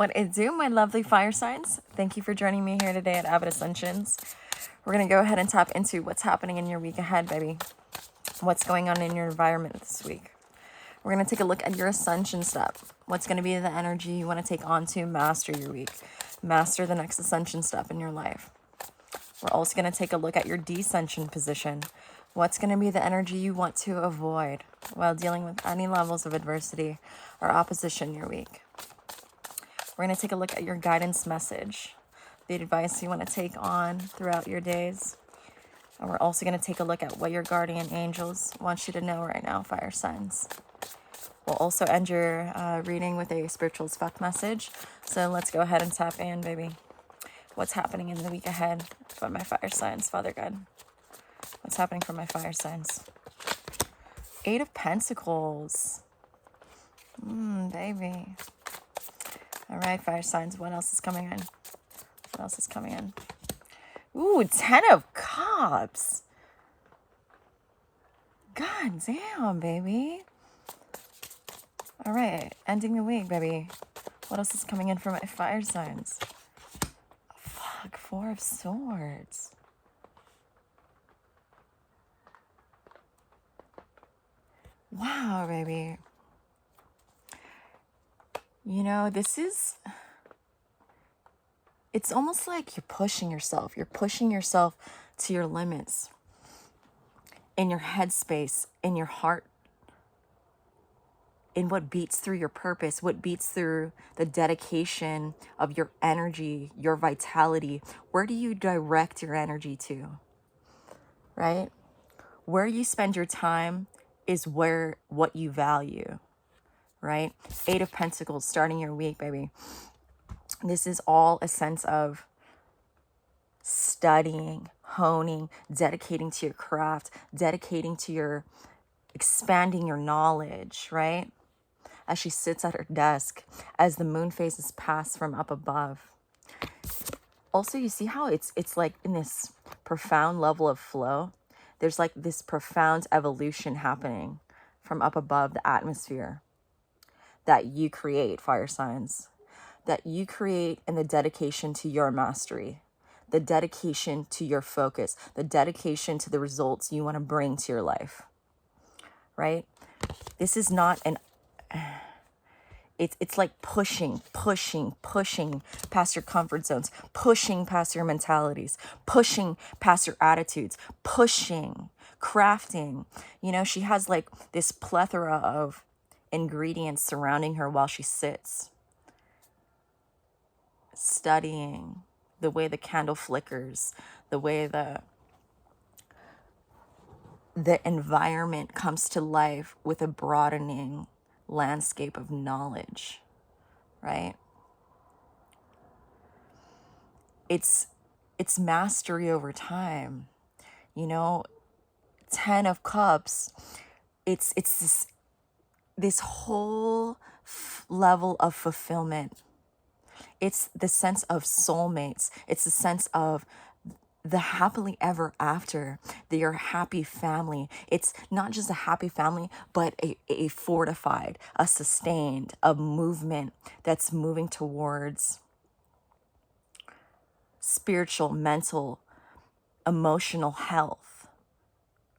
What it do, my lovely fire signs? Thank you for joining me here today at Avid Ascensions. We're going to go ahead and tap into what's happening in your week ahead, baby. What's going on in your environment this week. We're going to take a look at your ascension step. What's going to be the energy you want to take on to master your week. Master the next ascension step in your life. We're also going to take a look at your descension position. What's going to be the energy you want to avoid while dealing with any levels of adversity or opposition your week. We're going to take a look at your guidance message, the advice you want to take on throughout your days. And we're also going to take a look at what your guardian angels want you to know right now, fire signs. We'll also end your reading with a spiritual spark message. So let's go ahead and tap in, baby. What's happening in the week ahead for my fire signs, Father God? What's happening for my fire signs? 8 of Pentacles. Baby. All right, fire signs. What else is coming in? What else is coming in? Ooh, 10 of Cups. God damn, baby. All right, ending the week, baby. What else is coming in for my fire signs? Fuck, 4 of Swords. Wow, baby. You know, it's almost like you're pushing yourself. You're pushing yourself to your limits. In your headspace, in your heart, in what beats through your purpose, what beats through the dedication of your energy, your vitality. Where do you direct your energy to? Right? Where you spend your time is what you value. Right? 8 of Pentacles, starting your week, baby. This is all a sense of studying, honing, dedicating to your craft, dedicating to your expanding your knowledge, right? As she sits at her desk, as the moon phases past from up above. Also, you see how it's like in this profound level of flow. There's like this profound evolution happening from up above the atmosphere that you create, fire signs. That you create in the dedication to your mastery, the dedication to your focus, the dedication to the results you want to bring to your life, right? This is not it's like pushing past your comfort zones, pushing past your mentalities, pushing past your attitudes, pushing, crafting. You know, she has like this plethora of ingredients surrounding her while she sits. Studying the way the candle flickers, the way the environment comes to life with a broadening landscape of knowledge, right? It's mastery over time. You know, 10 of Cups, it's this whole level of fulfillment. It's the sense of soulmates. It's the sense of the happily ever after, your happy family. It's not just a happy family, but a fortified, a sustained, a movement that's moving towards spiritual, mental, emotional health,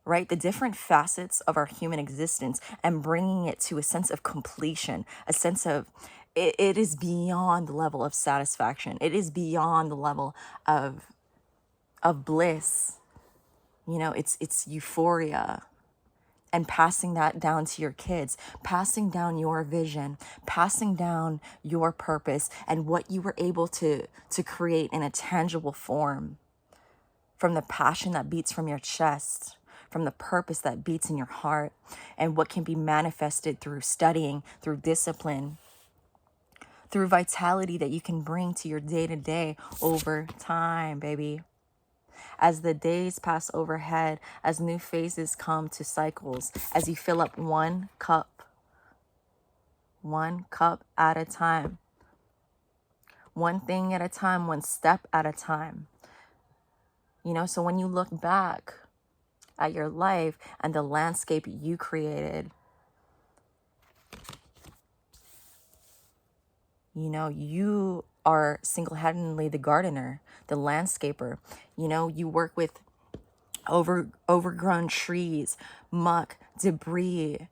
right? The different facets of our human existence and bringing it to a sense of completion, a sense of it is beyond the level of satisfaction. It is beyond the level of bliss. You know, it's euphoria. And passing that down to your kids, passing down your vision, passing down your purpose and what you were able to create in a tangible form from the passion that beats from your chest, from the purpose that beats in your heart, and what can be manifested through studying, through discipline, through vitality that you can bring to your day-to-day over time, baby. As the days pass overhead, as new phases come to cycles, as you fill up one cup at a time, one thing at a time, one step at a time. You know, so when you look back at your life and the landscape you created, You know, you are single-handedly the gardener, the landscaper. You know, you work with overgrown trees, muck, debris,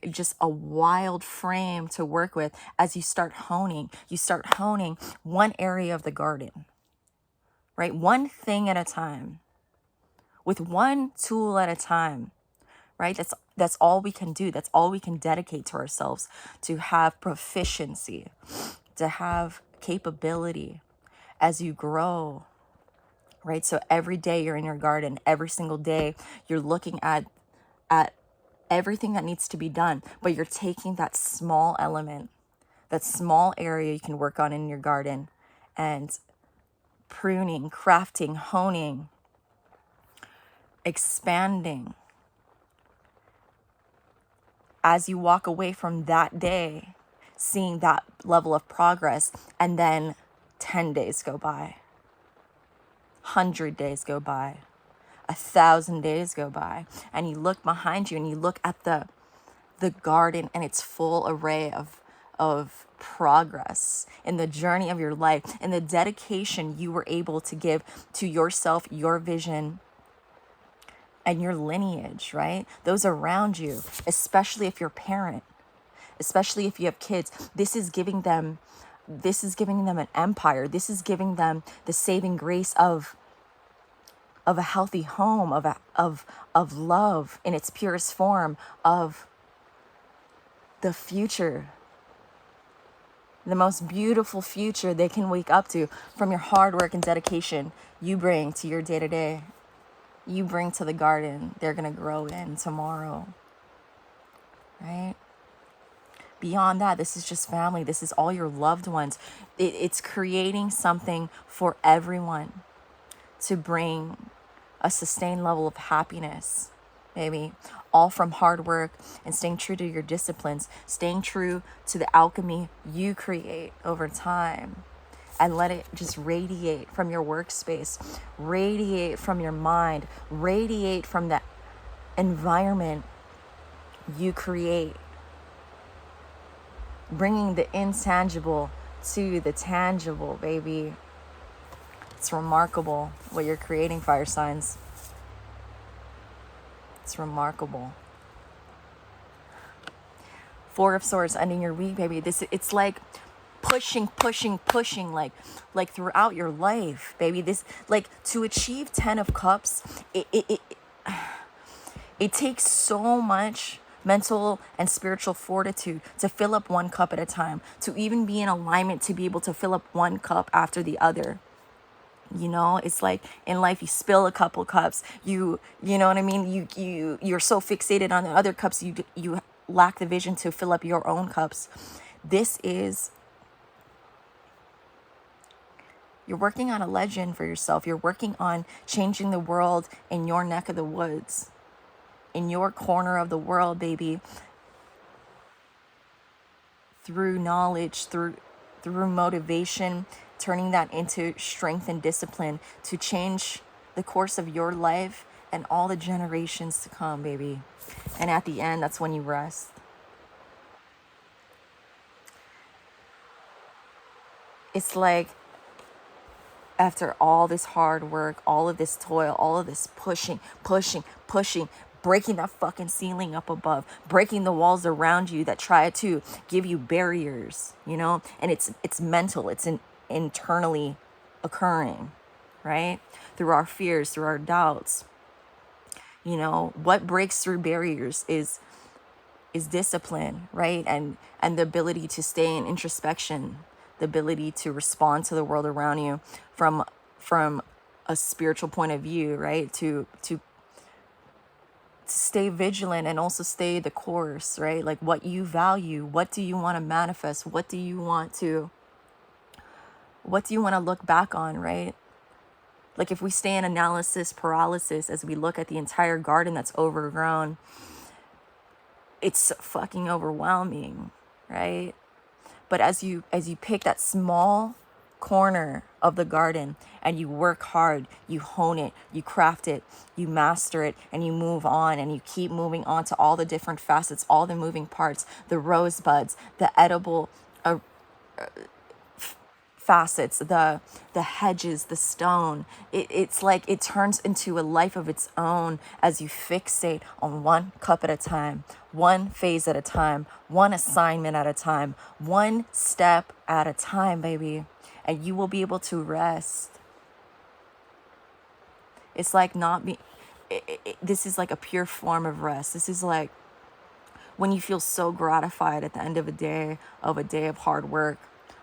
just a wild frame to work with as you start honing one area of the garden, right? One thing at a time, with one tool at a time, right? That's all we can do. That's all we can dedicate to ourselves, to have proficiency, to have capability as you grow, right? So every day you're in your garden, every single day you're looking at everything that needs to be done, but you're taking that small element, that small area you can work on in your garden, and pruning, crafting, honing, expanding. As you walk away from that day, seeing that level of progress, and then 10 days go by, 100 days go by, 1,000 days go by, and you look behind you and you look at the garden and its full array of progress in the journey of your life and the dedication you were able to give to yourself, your vision, and your lineage, right? Those around you, especially if you're a parent, especially if you have kids. This is giving them an empire. This is giving them the saving grace of a healthy home, of love in its purest form, of the future, the most beautiful future they can wake up to from your hard work and dedication you bring to your day-to-day, you bring to the garden they're going to grow in tomorrow, right? Beyond that, this is just family. This is all your loved ones. It's creating something for everyone to bring a sustained level of happiness, maybe all from hard work and staying true to your disciplines, staying true to the alchemy you create over time, and let it just radiate from your workspace, radiate from your mind, radiate from the environment you create, bringing the intangible to the tangible, baby. It's remarkable what you're creating, fire signs. It's remarkable. Four of Swords ending your week, baby. It's like pushing, like throughout your life, baby. This, like, to achieve 10 of Cups, it takes so much mental and spiritual fortitude to fill up one cup at a time, to even be in alignment to be able to fill up one cup after the other. You know, it's like in life, you spill a couple cups, you know what I mean? You're so fixated on the other cups, you lack the vision to fill up your own cups. You're working on a legend for yourself. You're working on changing the world in your neck of the woods, in your corner of the world, baby, through knowledge, through motivation, turning that into strength and discipline to change the course of your life and all the generations to come, baby. And at the end, that's when you rest. It's like, after all this hard work, all of this toil, all of this pushing, breaking that fucking ceiling up above, breaking the walls around you that try to give you barriers, you know? And it's mental, it's internally occurring, right? Through our fears, through our doubts. You know, what breaks through barriers is discipline, right? And the ability to stay in introspection, the ability to respond to the world around you from a spiritual point of view, right? To stay vigilant and also stay the course, right? Like, what you value, what do you want to manifest? What do you want to look back on, right? Like, if we stay in analysis paralysis as we look at the entire garden that's overgrown, it's fucking overwhelming, right? But as you pick that small corner of the garden and you work hard, you hone it, you craft it, you master it, and you move on, and you keep moving on to all the different facets, all the moving parts, the rosebuds, the edible facets, the hedges, the stone. It's like it turns into a life of its own as you fixate on one cup at a time, one phase at a time, one assignment at a time, one step at a time, baby. And you will be able to rest. It's like not be this is like a pure form of rest. This is like when you feel so gratified at the end of a day of hard work,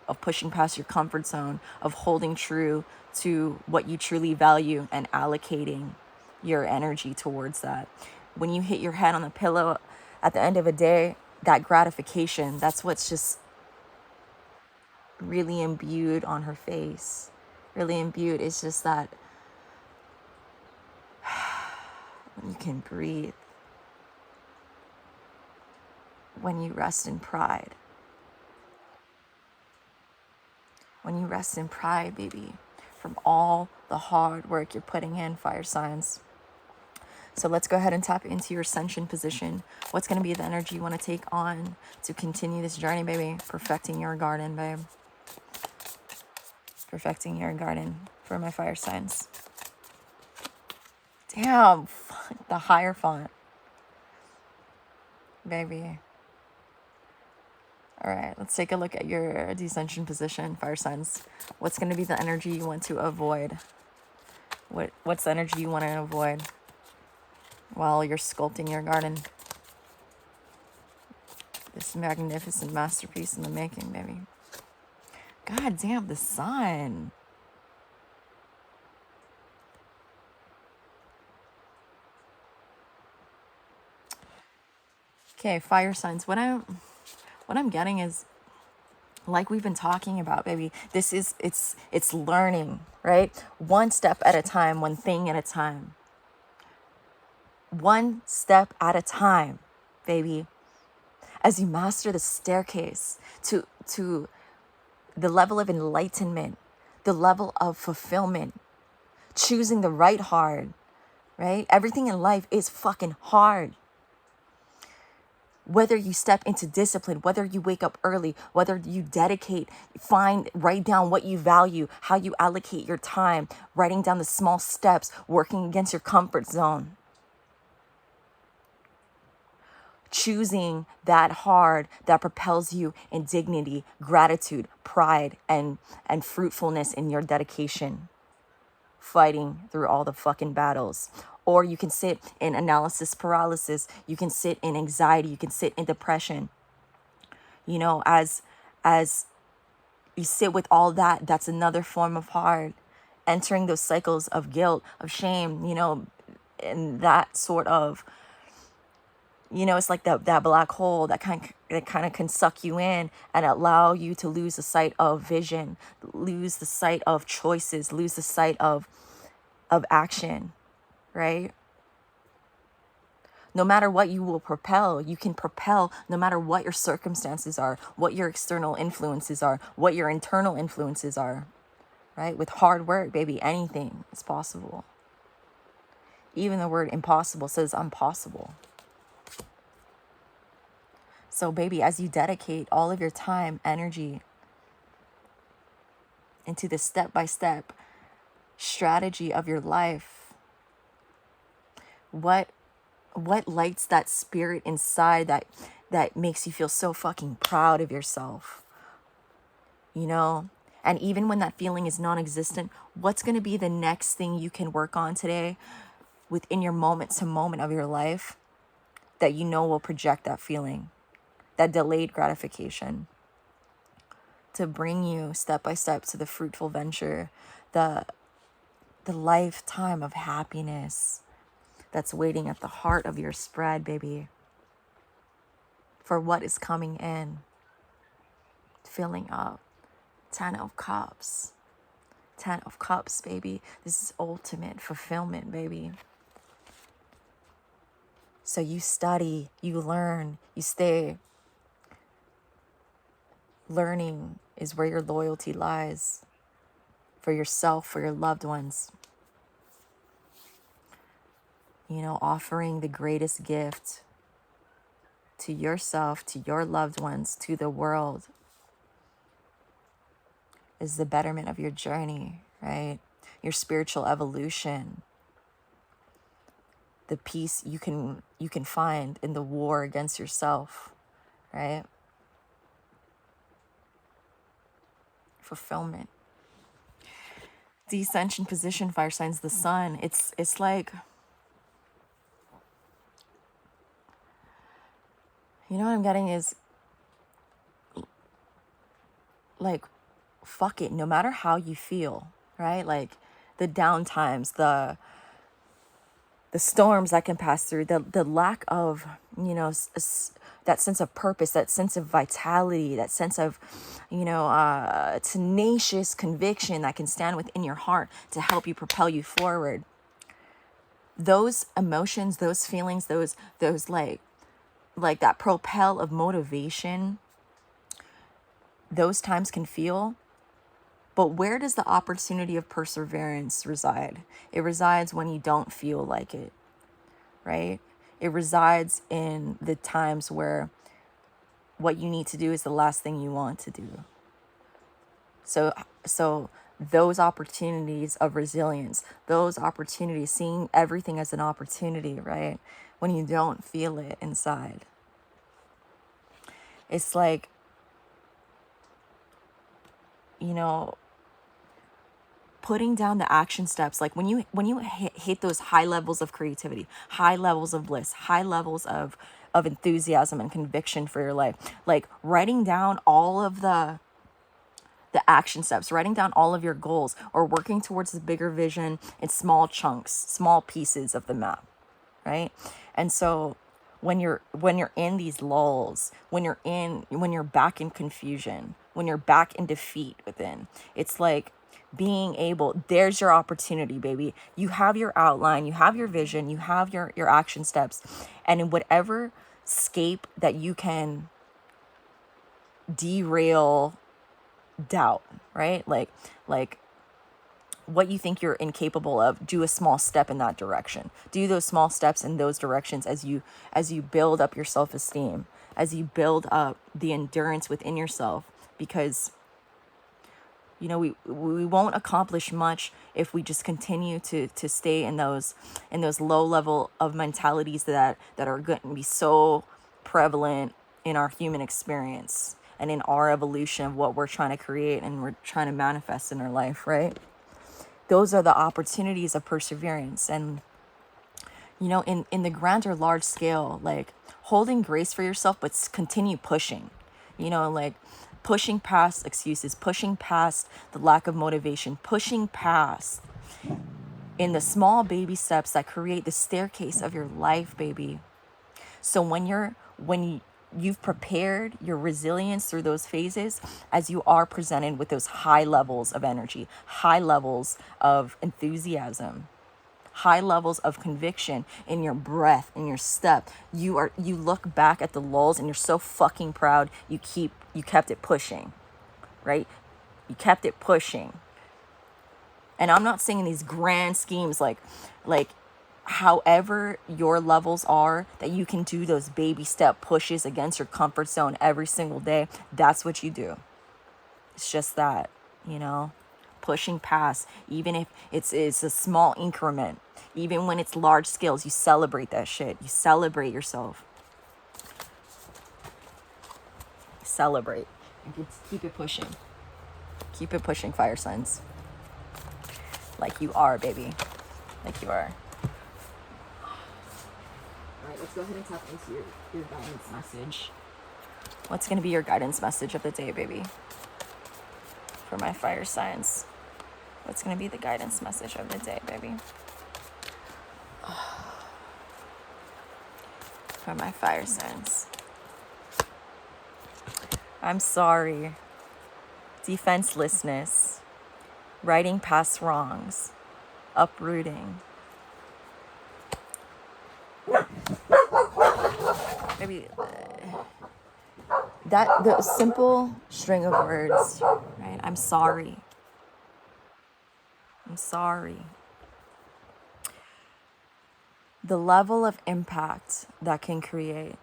of pushing past your comfort zone, of holding true to what you truly value and allocating your energy towards that. When you hit your head on the pillow at the end of a day, that gratification, that's what's just really imbued on her face. Really imbued. It's just that you can breathe. When you rest in pride. When you rest in pride, baby, from all the hard work you're putting in, fire signs. So let's go ahead and tap into your ascension position. What's going to be the energy you want to take on to continue this journey, baby? Perfecting your garden, babe. Perfecting your garden for my fire signs. Damn, the higher font. Baby. All right, let's take a look at your descension position, fire signs. What's going to be the energy you want to avoid? What's the energy you want to avoid while you're sculpting your garden? This magnificent masterpiece in the making, baby. God damn, the sun. Okay, fire signs. What I'm getting is, like we've been talking about, baby, this is it's learning, right? One step at a time, one thing at a time. One step at a time, baby. As you master the staircase to the level of enlightenment, the level of fulfillment, choosing the right hard, right? Everything in life is fucking hard. Whether you step into discipline, whether you wake up early, whether you dedicate, write down what you value, how you allocate your time, writing down the small steps, working against your comfort zone. Choosing that hard that propels you in dignity, gratitude, pride, and fruitfulness in your dedication. Fighting through all the fucking battles. Or you can sit in analysis paralysis. You can sit in anxiety. You can sit in depression. You know, as you sit with all that, that's another form of hard. Entering those cycles of guilt, of shame, you know, and that sort of, you know, it's like that black hole that kind of can suck you in and allow you to lose the sight of vision, lose the sight of choices, lose the sight of action, right? No matter what you will propel, you can propel no matter what your circumstances are, what your external influences are, what your internal influences are, right? With hard work, baby, anything is possible. Even the word impossible says impossible. So, baby, as you dedicate all of your time, energy into the step-by-step strategy of your life, what lights that spirit inside that makes you feel so fucking proud of yourself, you know? And even when that feeling is non-existent, what's going to be the next thing you can work on today within your moment to moment of your life that you know will project that feeling, that delayed gratification, to bring you step by step to the fruitful venture, the lifetime of happiness that's waiting at the heart of your spread, baby, for what is coming in, filling up. 10 of Cups. 10 of Cups, baby. This is ultimate fulfillment, baby. So you study, you learn, you stay. Learning is where your loyalty lies, for yourself, for your loved ones. You know, offering the greatest gift to yourself, to your loved ones, to the world. is the betterment of your journey, right? Your spiritual evolution, the peace you can find in the war against yourself, right? Fulfillment. The ascension position, fire signs, the sun. It's like, you know what I'm getting is like, fuck it, no matter how you feel, right? Like the down times, the storms that can pass through, the lack of, you know, that sense of purpose, that sense of vitality, that sense of, you know, tenacious conviction that can stand within your heart to help you propel you forward. Those emotions, those feelings, those like that propel of motivation, those times can feel. But where does the opportunity of perseverance reside? It resides when you don't feel like it, right? It resides in the times where what you need to do is the last thing you want to do. So those opportunities of resilience, those opportunities, seeing everything as an opportunity, right? When you don't feel it inside. It's like, you know, putting down the action steps. Like when you hit those high levels of creativity, high levels of bliss, high levels of enthusiasm and conviction for your life, like writing down all of the action steps, writing down all of your goals, or working towards the bigger vision in small chunks, small pieces of the map, right? And so when you're in these lulls, when you're back in confusion, when you're back in defeat within, it's like being able, there's your opportunity, baby. You have your outline, you have your vision, you have your action steps, and in whatever scape that you can derail doubt, right? Like what you think you're incapable of, do a small step in that direction. Do those small steps in those directions as you build up your self-esteem, as you build up the endurance within yourself, because you know, we won't accomplish much if we just continue to stay in those low level of mentalities that are going to be so prevalent in our human experience and in our evolution of what we're trying to create and we're trying to manifest in our life, right? Those are the opportunities of perseverance. And, you know, in the grander large scale, like holding grace for yourself, but continue pushing, you know, like pushing past excuses, pushing past the lack of motivation, pushing past in the small baby steps that create the staircase of your life, baby. So when you've prepared your resilience through those phases, as you are presented with those high levels of energy, high levels of enthusiasm, high levels of conviction in your breath, in your step, you look back at the lulls and you're so fucking proud you kept it pushing, right? You kept it pushing. And I'm not saying these grand schemes like however your levels are, that you can do those baby step pushes against your comfort zone every single day. That's what you do. It's just that, you know, pushing past, even if it's a small increment, even when it's large scales, you celebrate that shit. You celebrate yourself. Celebrate. And keep it pushing. Keep it pushing, fire signs. Like you are, baby. Like you are. Alright, let's go ahead and tap into your guidance message. What's going to be your guidance message of the day, baby? For my fire signs. What's going to be the guidance message of the day, baby? For my fire signs. I'm sorry. Defenselessness. Righting past wrongs. Uprooting. Maybe that the simple string of words, right? I'm sorry. I'm sorry. The level of impact that can create,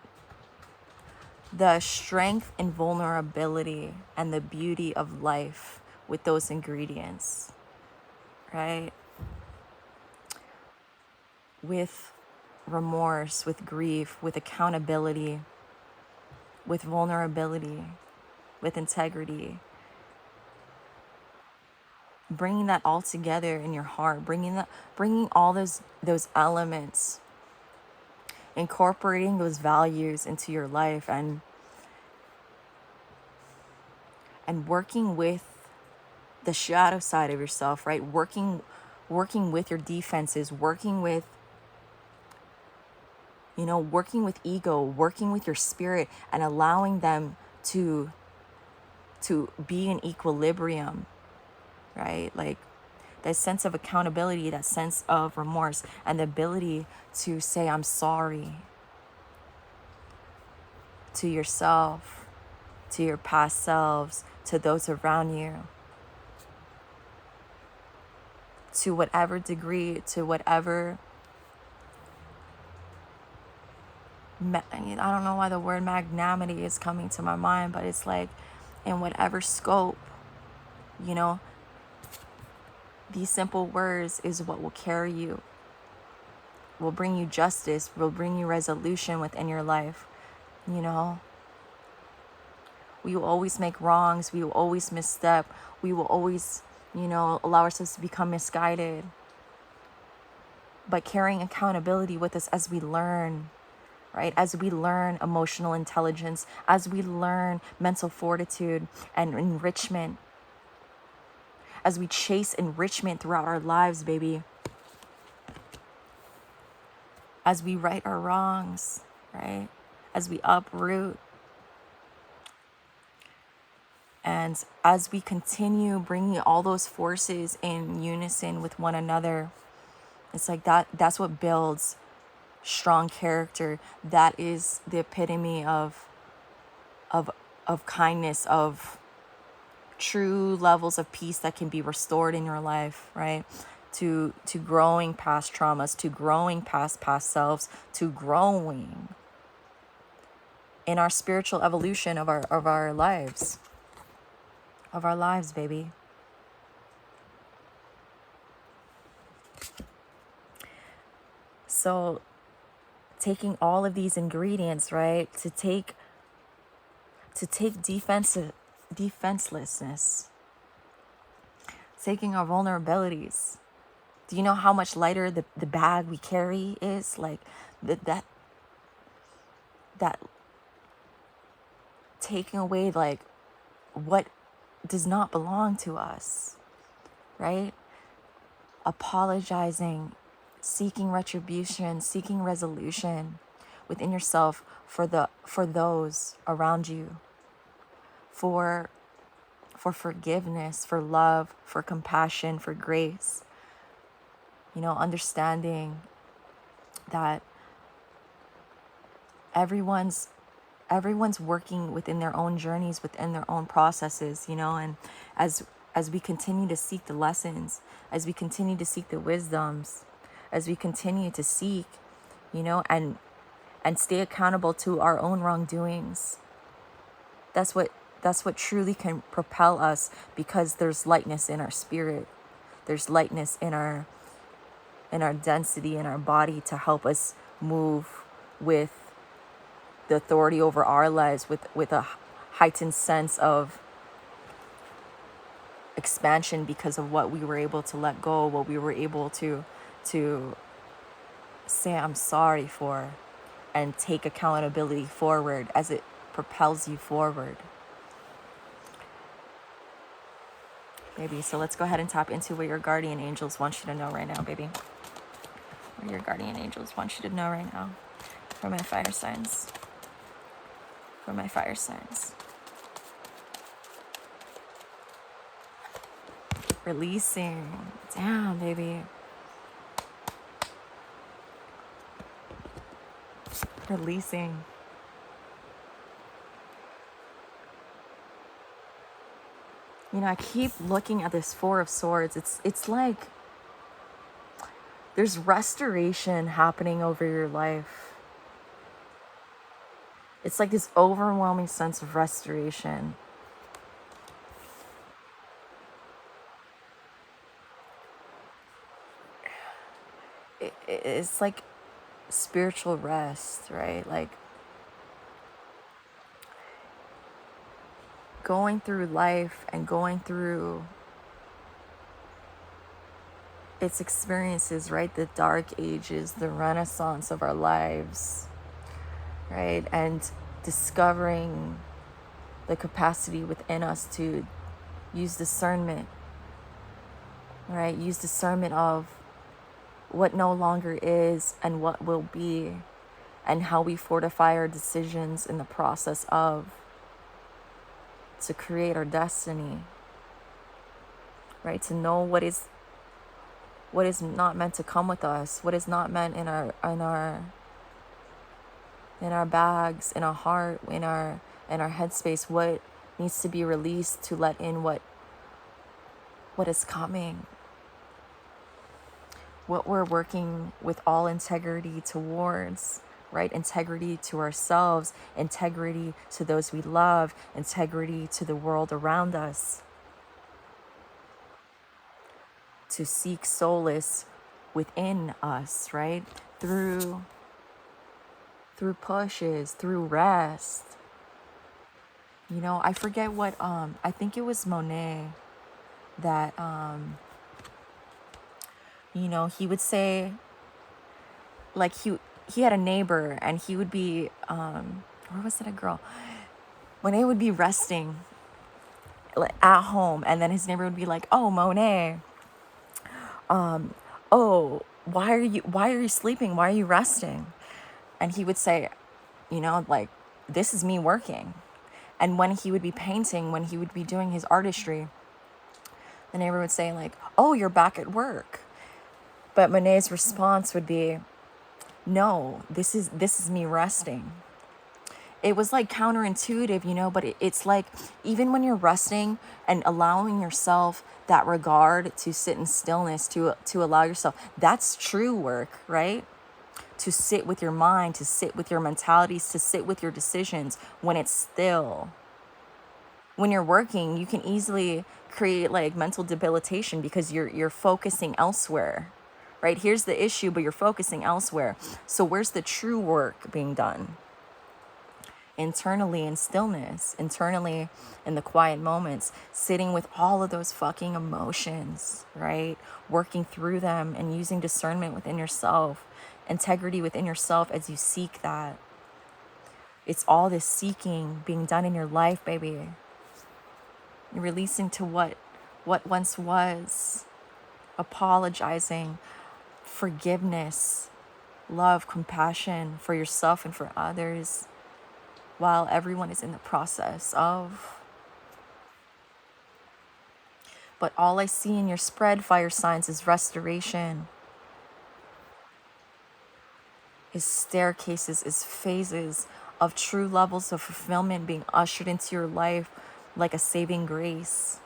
the strength and vulnerability and the beauty of life with those ingredients, right? With remorse, with grief, with accountability, with vulnerability, with integrity. Bringing that all together in your heart, bringing all those elements, incorporating those values into your life, and working with the shadow side of yourself, right? Working with your defenses, working with ego, working with your spirit, and allowing them to be in equilibrium, right? Like that sense of accountability, that sense of remorse, and the ability to say I'm sorry to yourself, to your past selves, to those around you, to whatever degree, to whatever, I don't know why the word magnanimity is coming to my mind, but it's like in whatever scope, these simple words is what will carry you, will bring you justice, will bring you resolution within your life. We will always make wrongs, we will always misstep, we will always, allow ourselves to become misguided. But carrying accountability with us as we learn, right? As we learn emotional intelligence, as we learn mental fortitude and enrichment, as we chase enrichment throughout our lives, baby. As we right our wrongs, right? As we uproot. And as we continue bringing all those forces in unison with one another, it's like that's what builds strong character. That is the epitome of kindness, of true levels of peace that can be restored in your life, right? To growing past traumas, to growing past selves, to growing in our spiritual evolution of our lives. Of our lives, baby. So taking all of these ingredients, right, to take defenselessness, taking our vulnerabilities. Do you know how much lighter the bag we carry is? Like that taking away like what does not belong to us, right? Apologizing, seeking retribution, seeking resolution within yourself for those around you, for forgiveness, for love, for compassion, for grace. Understanding that everyone's working within their own journeys, within their own processes, and as we continue to seek the lessons, as we continue to seek the wisdoms, as we continue to seek, and stay accountable to our own wrongdoings, that's what truly can propel us, because there's lightness in our spirit, there's lightness in our density in our body to help us move with the authority over our lives, with a heightened sense of expansion because of what we were able to let go, what we were able to say I'm sorry for, and take accountability forward as it propels you forward. Baby, so let's go ahead and tap into what your guardian angels want you to know right now, baby. What your guardian angels want you to know right now for my fire signs. For my fire signs. Releasing. Damn, baby. Releasing. I keep looking at this Four of Swords. It's like there's restoration happening over your life. It's like this overwhelming sense of restoration. it's like spiritual rest, right? Like going through life and going through its experiences, right? The dark ages, the renaissance of our lives, right? And discovering the capacity within us to use discernment, right? Use discernment of what no longer is and what will be, and how we fortify our decisions in the process of to create our destiny, right? To know what is not meant to come with us, what is not meant in our bags, in our heart, in our headspace, what needs to be released to let in what is coming, what we're working with all integrity towards, right? Integrity to ourselves, integrity to those we love, integrity to the world around us. To seek solace within us, right? Through pushes, through rest. You know, I forget what, I think it was Monet that, you know, he would say, like, he had a neighbor, and he would be, or was it a girl? Monet would be resting at home, and then his neighbor would be like, oh, Monet, oh, why are you sleeping? Why are you resting? And he would say, you know, like, this is me working. And when he would be painting, when he would be doing his artistry, the neighbor would say, like, oh, you're back at work. But Monet's response would be, no, this is me resting. It was like counterintuitive, you know, but it's like, even when you're resting and allowing yourself that regard to sit in stillness, to allow yourself, that's true work, right? To sit with your mind, to sit with your mentalities, to sit with your decisions when it's still. When you're working, you can easily create like mental debilitation because you're focusing elsewhere, right? Here's the issue, but you're focusing elsewhere. So where's the true work being done? Internally in stillness, internally in the quiet moments, sitting with all of those fucking emotions, right? Working through them and using discernment within yourself, integrity within yourself as you seek that. It's all this seeking being done in your life, baby. You're releasing to what once was, apologizing, forgiveness, love, compassion for yourself and for others, while everyone is in the process of. But all I see in your spread fire signs is restoration, is staircases, is phases of true levels of fulfillment being ushered into your life like a saving grace.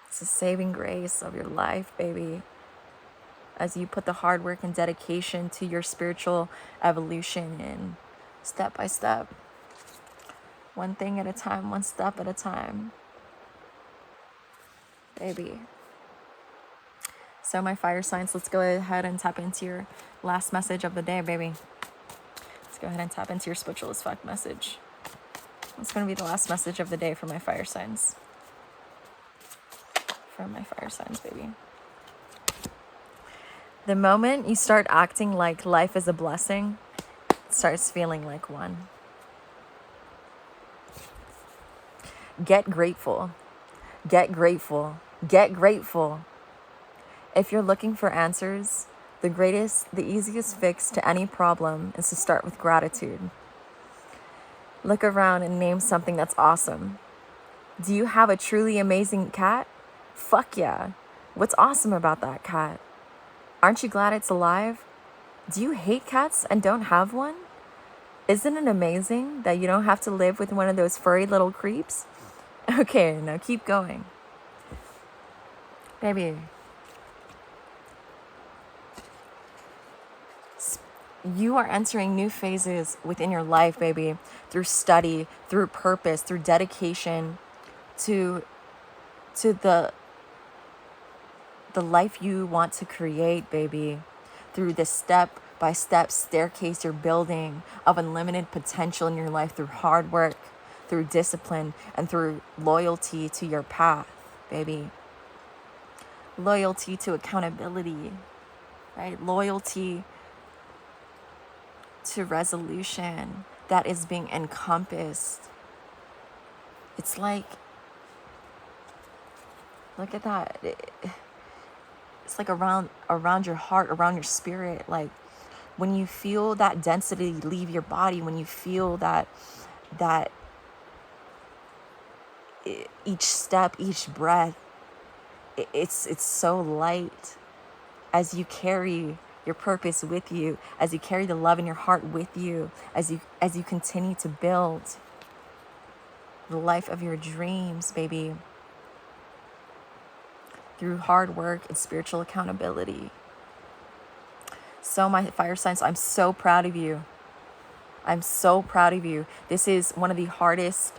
It's a saving grace of your life, baby. As you put the hard work and dedication to your spiritual evolution in, step by step, one thing at a time, one step at a time, baby. So my fire signs, let's go ahead and tap into your last message of the day, baby. Let's go ahead and tap into your spiritual as fuck message. It's going to be the last message of the day for my fire signs. For my fire signs, baby. The moment you start acting like life is a blessing, it starts feeling like one. Get grateful. Get grateful. Get grateful. If you're looking for answers, the easiest fix to any problem is to start with gratitude. Look around and name something that's awesome. Do you have a truly amazing cat? Fuck yeah. What's awesome about that cat? Aren't you glad it's alive? Do you hate cats and don't have one? Isn't it amazing that you don't have to live with one of those furry little creeps? Okay, now keep going. Baby. You are entering new phases within your life, baby, through study, through purpose, through dedication to the life you want to create, baby, through this step-by-step staircase you're building of unlimited potential in your life through hard work, through discipline, and through loyalty to your path, baby. Loyalty to accountability, right? Loyalty to resolution that is being encompassed. It's like, look at that. It's like around your heart, around your spirit. Like when you feel that density leave your body, when you feel that each step, each breath, it's so light as you carry your purpose with you, as you carry the love in your heart with you, as you continue to build the life of your dreams, baby, through hard work and spiritual accountability. So my fire signs, I'm so proud of you. I'm so proud of you. This is one of the hardest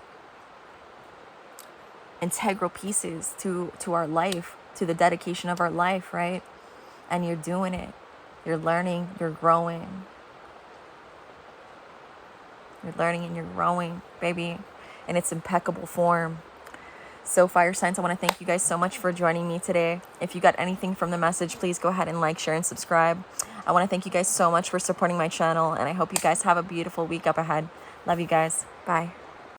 integral pieces to our life, to the dedication of our life, right? And you're doing it. You're learning, you're growing. You're learning and you're growing, baby, in its impeccable form. So fire signs, I want to thank you guys so much for joining me today. If you got anything from the message, please go ahead and like, share, and subscribe. I want to thank you guys so much for supporting my channel, and I hope you guys have a beautiful week up ahead. Love you guys. Bye.